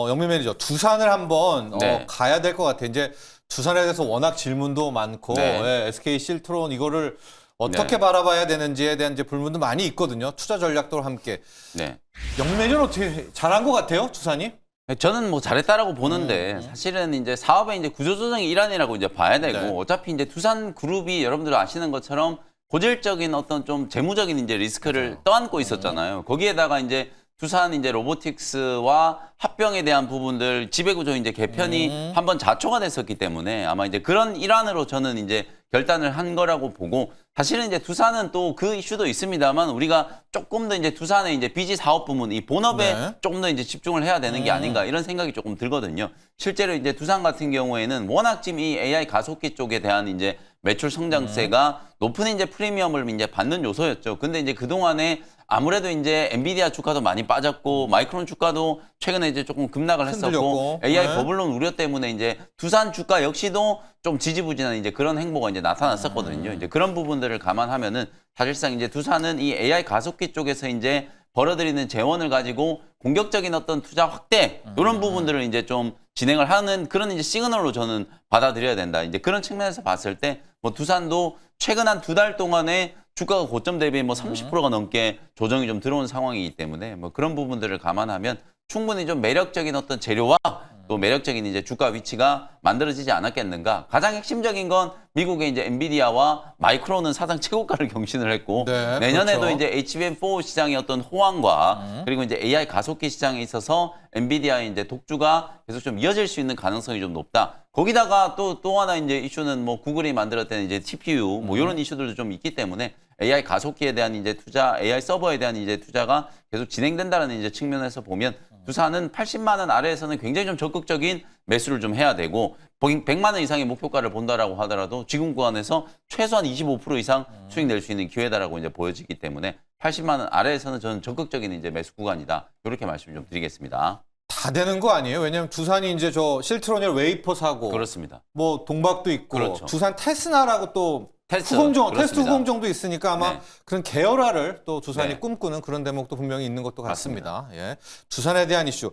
영민 매니저 두산을 한번 네. 가야 될 것 같아요. 이제 두산에 대해서 워낙 질문도 많고 네. 예, SK 실트론 이거를 어떻게 네. 바라봐야 되는지에 대한 이제 불문도 많이 있거든요. 투자 전략도 함께. 네. 영민 매니저는 어떻게 잘한 것 같아요, 두산이? 저는 뭐 잘했다라고 보는데 사실은 이제 사업의 이제 구조조정의 일환이라고 이제 봐야 되고 네. 어차피 이제 두산 그룹이 여러분들 아시는 것처럼 고질적인 어떤 좀 재무적인 이제 리스크를 떠안고 있었잖아요. 거기에다가 이제 두산 이제 로보틱스와 합병에 대한 부분들 지배구조 이제 개편이 한번 자초가 됐었기 때문에 아마 이제 그런 일환으로 저는 이제 결단을 한 거라고 보고 사실은 이제 두산은 또 그 이슈도 있습니다만 우리가 조금 더 이제 두산의 이제 비지 사업 부문 이 본업에 네. 조금 더 이제 집중을 해야 되는 게 아닌가 이런 생각이 조금 들거든요. 실제로 이제 두산 같은 경우에는 워낙 지금 이 AI 가속기 쪽에 대한 이제 매출 성장세가 높은 이제 프리미엄을 이제 받는 요소였죠. 근데 이제 그동안에 아무래도 이제 엔비디아 주가도 많이 빠졌고 마이크론 주가도 최근에 이제 조금 급락을 했었고 흔들렸고. AI 네. 버블론 우려 때문에 이제 두산 주가 역시도 좀 지지부진한 이제 그런 행보가 이제 나타났었거든요. 이제 그런 부분들을 감안하면은 사실상 이제 두산은 이 AI 가속기 쪽에서 이제 벌어들이는 재원을 가지고 공격적인 어떤 투자 확대 이런 부분들을 이제 좀 진행을 하는 그런 이제 시그널로 저는 받아들여야 된다. 이제 그런 측면에서 봤을 때 뭐 두산도 최근 한 2달 동안에 주가가 고점 대비 뭐 30%가 넘게 조정이 좀 들어온 상황이기 때문에 뭐 그런 부분들을 감안하면 충분히 좀 매력적인 어떤 재료와 또 매력적인 이제 주가 위치가 만들어지지 않았겠는가. 가장 핵심적인 건 미국의 이제 엔비디아와 마이크론은 사상 최고가를 경신을 했고 네, 내년에도 그렇죠. 이제 HBM4 시장의 어떤 호황과 그리고 이제 AI 가속기 시장에 있어서 엔비디아의 이제 독주가 계속 좀 이어질 수 있는 가능성이 좀 높다. 거기다가 또 하나 이제 이슈는 뭐 구글이 만들었던 이제 TPU 뭐 이런 이슈들도 좀 있기 때문에 AI 가속기에 대한 이제 투자, AI 서버에 대한 이제 투자가 계속 진행된다는 이제 측면에서 보면 두산은 80만 원 아래에서는 굉장히 좀 적극적인 매수를 좀 해야 되고 100만 원 이상의 목표가를 본다라고 하더라도 지금 구간에서 최소한 25% 이상 수익 낼 수 있는 기회다라고 이제 보여지기 때문에 80만 원 아래에서는 저는 적극적인 이제 매수 구간이다. 이렇게 말씀 좀 드리겠습니다. 다 되는 거 아니에요? 왜냐면 두산이 이제 저 실트로니얼 웨이퍼 사고 그렇습니다. 뭐 동박도 있고 그렇죠. 두산 테스나라고 또 테스트 테스트 후공정도 있으니까 아마 네. 그런 계열화를 또 두산이 네. 꿈꾸는 그런 대목도 분명히 있는 것도 같습니다. 예. 두산에 대한 이슈.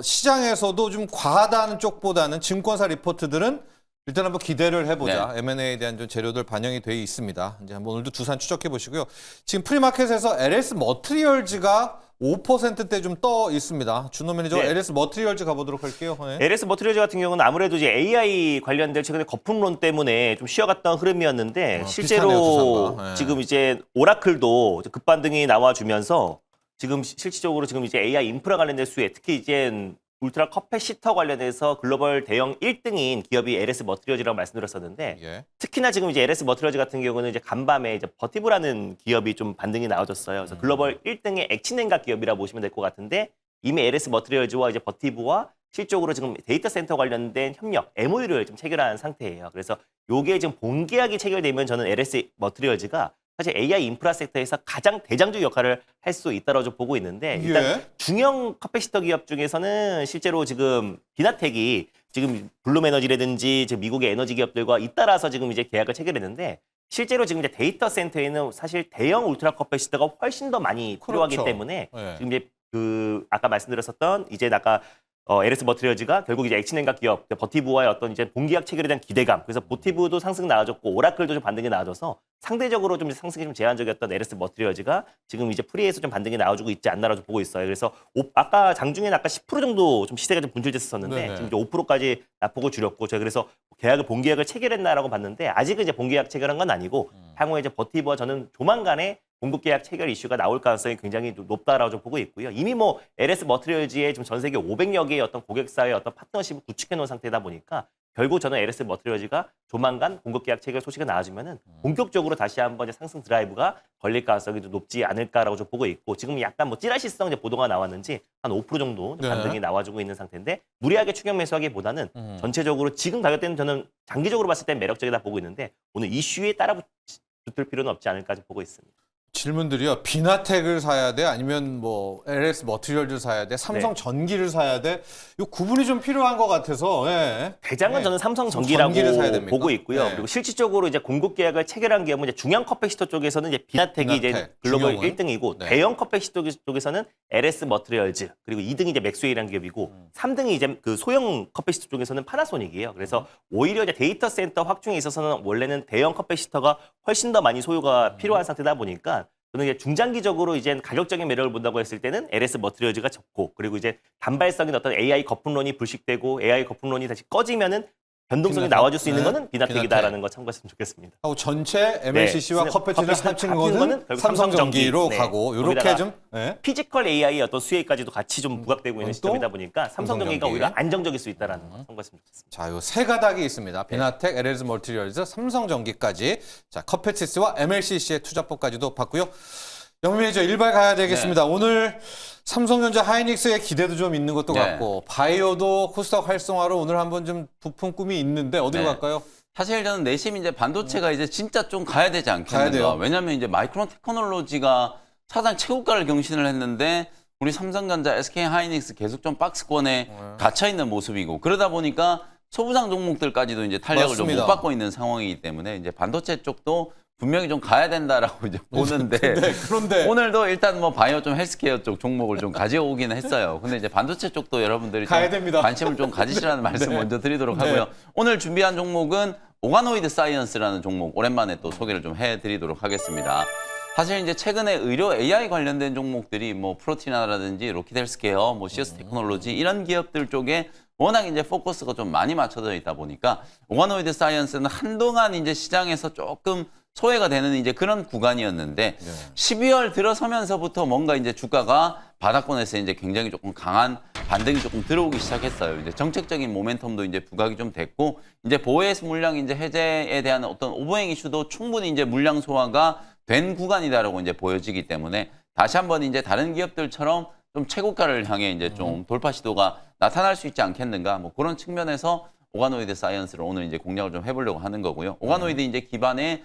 시장에서도 좀 과하다는 쪽보다는 증권사 리포트들은 일단 한번 기대를 해보자. 네. M&A에 대한 좀 재료들 반영이 돼 있습니다. 이제 한번 오늘도 두산 추적해 보시고요. 지금 프리마켓에서 LS 머트리얼즈가 5%대 좀 떠 있습니다. 준호 매니저 네. LS 머트리얼즈 가보도록 할게요. 네. LS 머트리얼즈 같은 경우는 아무래도 이제 AI 관련된 최근에 거품론 때문에 좀 쉬어갔던 흐름이었는데 실제로 비슷하네요, 두산과. 네. 지금 이제 오라클도 급반등이 나와주면서 지금 실질적으로 지금 이제 AI 인프라 관련된 수에 특히 이제 울트라 커패시터 관련해서 글로벌 대형 1등인 기업이 LS 머트리얼즈라고 말씀드렸었는데 예. 특히나 지금 이제 LS 머트리얼즈 같은 경우는 이제 간밤에 이제 버티브라는 기업이 좀 반등이 나와줬어요. 그래서 글로벌 1등의 액치냉각 기업이라 보시면 될 것 같은데 이미 LS 머트리얼즈와 이제 버티브와 실적으로 지금 데이터 센터 관련된 협력, MOU를 좀 체결한 상태예요. 그래서 요게 지금 본계약이 체결되면 저는 LS 머트리얼즈가 사실 AI 인프라 섹터에서 가장 대장주 역할을 할 수 있다고 좀 보고 있는데 일단 예. 중형 커패시터 기업 중에서는 실제로 지금 비나텍이 지금 블룸에너지라든지 지금 미국의 에너지 기업들과 잇따라서 지금 이제 계약을 체결했는데 실제로 지금 이제 데이터 센터에는 사실 대형 울트라 커패시터가 훨씬 더 많이 필요하기 그렇죠. 때문에 네. 지금 이제 그 아까 말씀드렸었던 이제 아까 LS 머트리얼즈가 결국 이제 액치냉각 기업 버티브와의 어떤 이제 본계약 체결에 대한 기대감 그래서 버티브도 상승 나와줬고 오라클도 좀 반등이 나와줘서 상대적으로 좀 상승이 좀 제한적이었던 LS 머트리얼즈가 지금 이제 프리에서 좀 반등이 나와주고 있지 않나라고 보고 있어요. 그래서 아까 장중에는 아까 10% 정도 좀 시세가 좀 분출됐었는데 네네. 지금 이제 5%까지 낙폭을 줄였고 제가 그래서 본계약을 체결했나라고 봤는데 아직은 이제 본계약 체결한 건 아니고 향후에 이제 버티브와 저는 조만간에 공급 계약 체결 이슈가 나올 가능성이 굉장히 높다라고 좀 보고 있고요. 이미 뭐 LS 머트리얼즈의 지금 전 세계 500여 개의 어떤 고객사의 어떤 파트너십을 구축해 놓은 상태다 보니까 결국 저는 LS 머트리얼즈가 조만간 공급 계약 체결 소식이 나와주면은 본격적으로 다시 한번 이제 상승 드라이브가 걸릴 가능성이 좀 높지 않을까라고 좀 보고 있고 지금 약간 뭐 찌라시성 이제 보도가 나왔는지 한 5% 정도 네. 반등이 나와주고 있는 상태인데 무리하게 추격 매수하기보다는 전체적으로 지금 가격대는 저는 장기적으로 봤을 때 매력적이다 보고 있는데 오늘 이슈에 따라 붙을 필요는 없지 않을까 좀 보고 있습니다. 질문들이요. 비나텍을 사야 돼? 아니면 뭐 LS 머트리얼즈를 사야 돼? 삼성 네. 전기를 사야 돼? 이 구분이 좀 필요한 것 같아서. 예. 대장은 네. 저는 삼성 전기라고 전기를 사야 됩니까? 보고 있고요. 네. 그리고 실질적으로 이제 공급 계약을 체결한 기업은 이제 중형 커패시터 쪽에서는 이제 비나텍이 이제 비나텍, 글로벌 중형은? 1등이고 네. 대형 커패시터 쪽에서는 LS 머트리얼즈 그리고 2등이 이제 맥스웨이라는 기업이고 3등이 이제 그 소형 커패시터 쪽에서는 파나소닉이에요. 그래서 오히려 이제 데이터 센터 확충에 있어서는 원래는 대형 커패시터가 훨씬 더 많이 소요가 필요한 상태다 보니까 저는 이제 중장기적으로 이제 가격적인 매력을 본다고 했을 때는 LS 머트리얼즈가 적고 그리고 이제 단발성인 어떤 AI 거품론이 불식되고 AI 거품론이 다시 꺼지면은 변동성이 비나텍. 나와줄 수 있는 네. 거는 비나텍이다라는 거 참고했으면 좋겠습니다. 하고 전체 MLCC와 네. 커패티를 커패티를 합친 합친 거는 결국 삼성전기로 네. 가고 이렇게 거기다가 좀 예. 피지컬 AI의 어떤 수혜까지도 같이 좀 부각되고 있는 또 시점이다 보니까 삼성전기가 삼성전기. 오히려 안정적일 수 있다라는 거 참고했으면 좋겠습니다. 자, 요 세 가닥이 있습니다. 비나텍, LS 머트리얼즈, 삼성전기까지. 자, 커패티스와 MLCC의 투자법까지도 봤고요. 영민 매니저 일발 가야 되겠습니다. 오늘 삼성전자 하이닉스의 기대도 좀 있는 것도 네. 같고 바이오도 코스닥 활성화로 오늘 한번 좀 부푼 꿈이 있는데 어디로 네. 갈까요? 사실 저는 내심 이제 반도체가 이제 진짜 좀 가야 되지 가야 않겠는가. 돼요. 왜냐하면 이제 마이크론 테크놀로지가 사상 최고가를 경신을 했는데 우리 삼성전자, SK 하이닉스 계속 좀 박스권에 갇혀 있는 모습이고 그러다 보니까 소부장 종목들까지도 이제 탄력을 좀 맞습니다. 못 받고 있는 상황이기 때문에 이제 반도체 쪽도 분명히 좀 가야 된다라고 이제 보는데 네, 그런데 오늘도 일단 뭐 바이오 좀 헬스케어 쪽 종목을 좀 가져오기는 했어요. 근데 이제 반도체 쪽도 여러분들이 좀 가야 됩니다. 관심을 좀 가지시라는 말씀 네. 먼저 드리도록 네. 하고요. 오늘 준비한 종목은 오가노이드 사이언스라는 종목 오랜만에 또 소개를 좀 해드리도록 하겠습니다. 사실 이제 최근에 의료 AI 관련된 종목들이 뭐 프로티나라든지 로키델스케어, 뭐 시어스 테크놀로지 이런 기업들 쪽에 워낙 이제 포커스가 좀 많이 맞춰져 있다 보니까 오가노이드 사이언스는 한동안 이제 시장에서 조금 소외가 되는 이제 그런 구간이었는데 12월 들어서면서부터 뭔가 이제 주가가 바닥권에서 이제 굉장히 조금 강한 반등이 조금 들어오기 시작했어요. 이제 정책적인 모멘텀도 이제 부각이 좀 됐고 이제 보헤스 물량 이제 해제에 대한 어떤 오버행 이슈도 충분히 이제 물량 소화가 된 구간이다라고 이제 보여지기 때문에 다시 한번 이제 다른 기업들처럼 좀 최고가를 향해 이제 좀 돌파 시도가 나타날 수 있지 않겠는가 뭐 그런 측면에서 오가노이드 사이언스를 오늘 이제 공략을 좀 해보려고 하는 거고요. 오가노이드 이제 기반의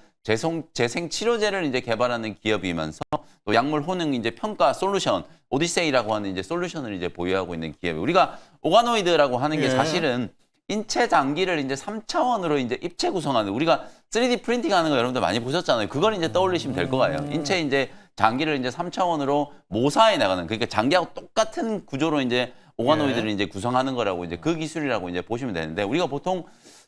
재생 치료제를 이제 개발하는 기업이면서 또 약물 효능 이제 평가 솔루션 오디세이라고 하는 이제 솔루션을 이제 보유하고 있는 기업. 우리가 오가노이드라고 하는 게 사실은 인체 장기를 이제 3차원으로 이제 입체 구성하는 우리가 3D 프린팅하는 거 여러분들 많이 보셨잖아요. 그걸 이제 떠올리시면 될 거예요. 인체 이제 장기를 이제 3차원으로 모사해 나가는 그러니까 장기하고 똑같은 구조로 이제 오가노이드를 이제 구성하는 거라고 이제 그 기술이라고 이제 보시면 되는데 우리가 보통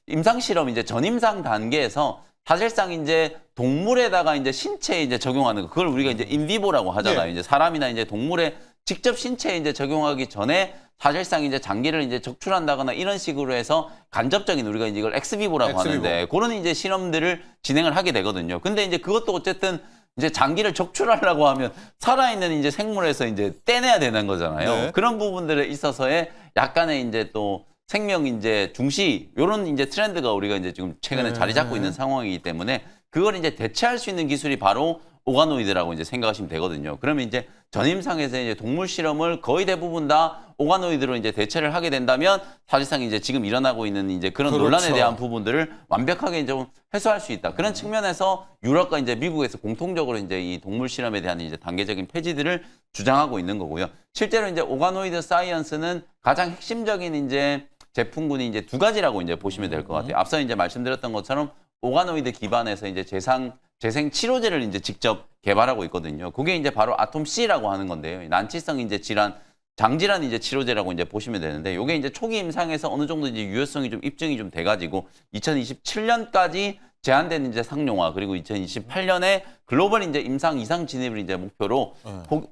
임상 실험 이제 전임상 단계에서 사실상 이제 동물에다가 이제 신체에 이제 적용하는 거 그걸 우리가 이제 인비보라고 하잖아요. 이제 사람이나 이제 동물에 직접 신체에 이제 적용하기 전에 사실상 이제 장기를 이제 적출한다거나 이런 식으로 해서 간접적인 우리가 이제 이걸 엑스비보라고 하는데 그런 이제 실험들을 진행을 하게 되거든요. 근데 이제 그것도 어쨌든 이제 장기를 적출하려고 하면 살아있는 이제 생물에서 이제 떼내야 되는 거잖아요. 그런 부분들에 있어서의 약간의 이제 또 생명 이제 중시 이런 이제 트렌드가 우리가 이제 지금 최근에 자리 잡고 있는 상황이기 때문에 그걸 이제 대체할 수 있는 기술이 바로 오가노이드라고 이제 생각하시면 되거든요. 그러면 이제 전임상에서 이제 동물 실험을 거의 대부분 다 오가노이드로 이제 대체를 하게 된다면 사실상 이제 지금 일어나고 있는 이제 그런 논란에 대한 부분들을 완벽하게 이제 좀 해소할 수 있다. 그런 측면에서 유럽과 이제 미국에서 공통적으로 이제 이 동물 실험에 대한 이제 단계적인 폐지들을 주장하고 있는 거고요. 실제로 이제 오가노이드 사이언스는 가장 핵심적인 이제 제품군이 이제 두 가지라고 이제 보시면 될 것 같아요. 앞서 이제 말씀드렸던 것처럼 오가노이드 기반에서 이제 재생 치료제를 이제 직접 개발하고 있거든요. 그게 이제 바로 아톰C라고 하는 건데요. 난치성 이제 질환, 장질환 이제 치료제라고 이제 보시면 되는데 이게 이제 초기 임상에서 어느 정도 이제 유효성이 좀 입증이 좀 돼가지고 2027년까지 제한된 이제 상용화 그리고 2028년에 글로벌 이제 임상 이상 진입을 이제 목표로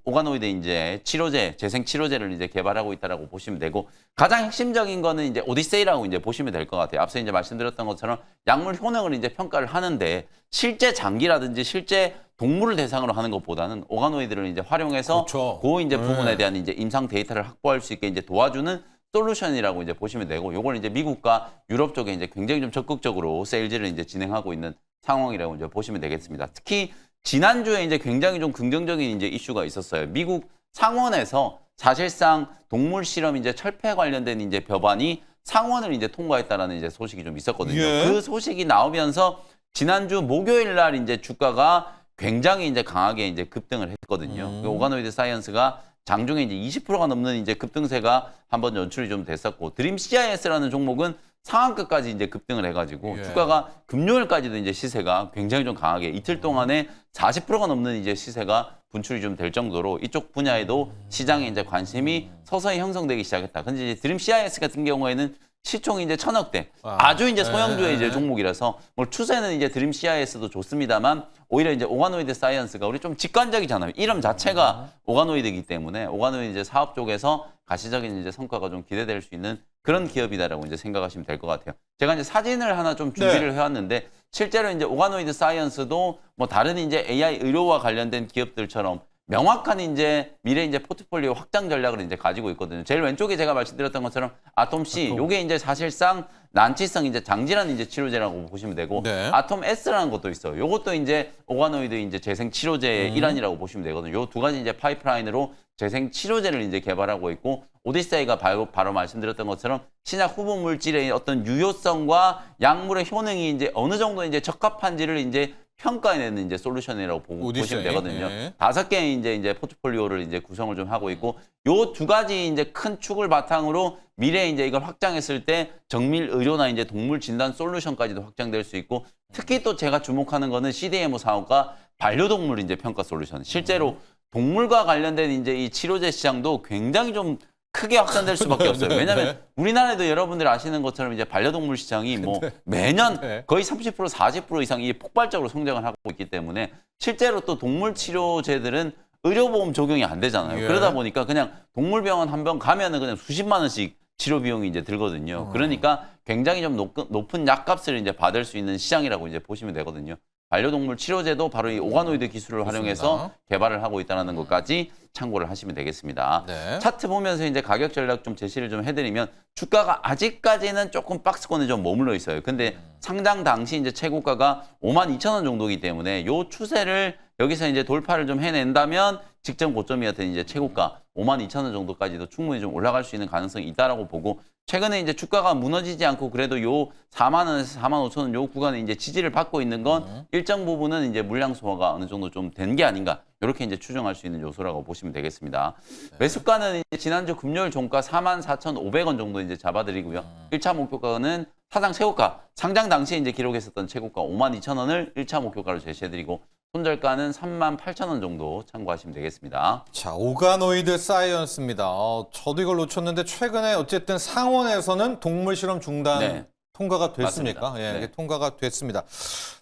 오가노이드 이제 치료제, 재생 치료제를 이제 개발하고 있다라고 보시면 되고 가장 핵심적인 거는 이제 오디세이라고 이제 보시면 될 것 같아요. 앞서 이제 말씀드렸던 것처럼 약물 효능을 이제 평가를 하는데 실제 장기라든지 실제 동물을 대상으로 하는 것보다는 오가노이드를 이제 활용해서 그 이제 부분에 대한 이제 임상 데이터를 확보할 수 있게 이제 도와주는 솔루션이라고 이제 보시면 되고 요걸 이제 미국과 유럽 쪽에 이제 굉장히 좀 적극적으로 세일즈를 이제 진행하고 있는 상황이라고 이제 보시면 되겠습니다. 특히 지난주에 이제 굉장히 좀 긍정적인 이제 이슈가 있었어요. 미국 상원에서 사실상 동물 실험 이제 철폐 관련된 이제 법안이 상원을 이제 통과했다라는 이제 소식이 좀 있었거든요. 그 소식이 나오면서 지난주 목요일 날 이제 주가가 굉장히 이제 강하게 이제 급등을 했거든요. 그 오가노이드 사이언스가 장중에 이제 20%가 넘는 이제 급등세가 한번 연출이 좀 됐었고 드림 CIS라는 종목은 상한가까지 이제 급등을 해가지고 주가가 금요일까지도 이제 시세가 굉장히 좀 강하게 이틀 동안에 40%가 넘는 이제 시세가 분출이 좀 될 정도로 이쪽 분야에도 시장에 이제 관심이 서서히 형성되기 시작했다. 근데 이제 드림 CIS 같은 경우에는 시총이 이제 1,000억대 아주 이제 소형주의 이제 종목이라서 뭐 추세는 이제 드림 CIS도 좋습니다만 오히려 이제 오가노이드 사이언스가 우리 좀 직관적이잖아요. 이름 자체가 오가노이드이기 때문에 오가노이드 이제 사업 쪽에서 가시적인 이제 성과가 좀 기대될 수 있는 그런 기업이다라고 이제 생각하시면 될 것 같아요. 제가 이제 사진을 하나 좀 준비를 해왔는데 실제로 이제 오가노이드 사이언스도 뭐 다른 이제 AI 의료와 관련된 기업들처럼 명확한 이제 미래 이제 포트폴리오 확장 전략을 이제 가지고 있거든요. 제일 왼쪽에 제가 말씀드렸던 것처럼 아톰C, 요게 이제 사실상 난치성 이제 장질환 이제 치료제라고 보시면 되고 아톰 S라는 것도 있어요. 요것도 이제 오가노이드 이제 재생 치료제의 일환이라고 보시면 되거든요. 요 두 가지 이제 파이프라인으로 재생 치료제를 이제 개발하고 있고 오디세이가 바로 말씀드렸던 것처럼 신약 후보 물질의 어떤 유효성과 약물의 효능이 이제 어느 정도 이제 적합한지를 이제 평가해내는 이제 솔루션이라고 보시면 되거든요. 5개의 이제 포트폴리오를 이제 구성을 좀 하고 있고 요 두 가지 이제 큰 축을 바탕으로 미래에 이제 이걸 확장했을 때 정밀 의료나 이제 동물 진단 솔루션까지도 확장될 수 있고 특히 또 제가 주목하는 거는 CDMO 사업과 반려동물 이제 평가 솔루션. 실제로 동물과 관련된 이제 이 치료제 시장도 굉장히 좀 크게 확산될 수밖에 없어요. 네, 왜냐하면 네. 우리나라에도 여러분들이 아시는 것처럼 이제 반려동물 시장이 뭐 매년 네. 거의 30% 40% 이상이 폭발적으로 성장을 하고 있기 때문에 실제로 또 동물 치료제들은 의료보험 적용이 안 되잖아요. 예. 그러다 보니까 그냥 동물병원 한 번 가면은 그냥 수십만 원씩 치료 비용이 이제 들거든요. 그러니까 굉장히 좀 높은 약값을 이제 받을 수 있는 시장이라고 이제 보시면 되거든요. 반려동물 치료제도 바로 이 오가노이드 기술을 활용해서 개발을 하고 있다는 것까지 참고를 하시면 되겠습니다. 네. 차트 보면서 이제 가격 전략 좀 제시를 좀 해드리면 주가가 아직까지는 조금 박스권에 좀 머물러 있어요. 근데 상장 당시 이제 최고가가 52,000원 정도이기 때문에 요 추세를 여기서 이제 돌파를 좀 해낸다면 직전 고점이었던 이제 최고가 52,000원 정도까지도 충분히 좀 올라갈 수 있는 가능성이 있다라고 보고 최근에 이제 주가가 무너지지 않고 그래도 요 4만 원에서 4만 5천 원 요 구간에 이제 지지를 받고 있는 건 일정 부분은 이제 물량 소화가 어느 정도 좀 된 게 아닌가 이렇게 이제 추정할 수 있는 요소라고 보시면 되겠습니다. 매수가는 이제 지난주 금요일 종가 44,500원 정도 이제 잡아드리고요. 1차 목표가는 사상 최고가 상장 당시에 이제 기록했었던 최고가 52,000원을 1차 목표가로 제시해드리고 손절가는 38,000원 정도 참고하시면 되겠습니다. 자, 오가노이드 사이언스입니다. 저도 이걸 놓쳤는데 최근에 어쨌든 상원에서는 동물 실험 중단 네. 통과가 됐습니까? 맞습니다. 예, 네. 이게 통과가 됐습니다.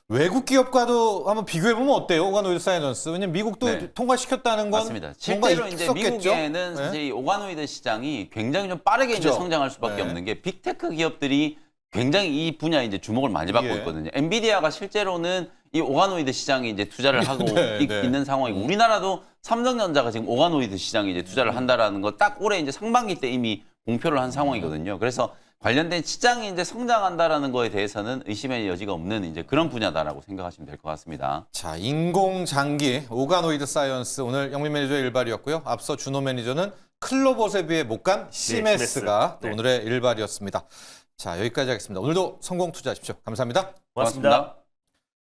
외국 기업과도 한번 비교해 보면 어때요? 오가노이드 사이언스. 왜냐면 미국도 네. 통과시켰다는 건 맞습니다. 뭔가 실제로 이제 있었겠죠? 미국에는 네. 사실 이 오가노이드 시장이 굉장히 좀 빠르게 이제 그죠? 성장할 수밖에 네. 없는 게 빅테크 기업들이 굉장히 이 분야에 이제 주목을 많이 받고 예. 있거든요. 엔비디아가 실제로는 이 오가노이드 시장에 이제 투자를 하고 네, 네. 있는 상황이고 우리나라도 삼성전자가 지금 오가노이드 시장에 이제 투자를 한다라는 거 딱 올해 이제 상반기 때 이미 공표를 한 상황이거든요. 그래서 관련된 시장이 이제 성장한다라는 거에 대해서는 의심의 여지가 없는 이제 그런 분야다라고 생각하시면 될 것 같습니다. 자, 인공장기 오가노이드 사이언스 오늘 영민 매니저의 일발이었고요. 앞서 준호 매니저는 클로봇에 비해 못 간 시메스가 또 네. 오늘의 일발이었습니다. 자, 여기까지 하겠습니다. 오늘도 성공 투자하십시오. 감사합니다. 고맙습니다.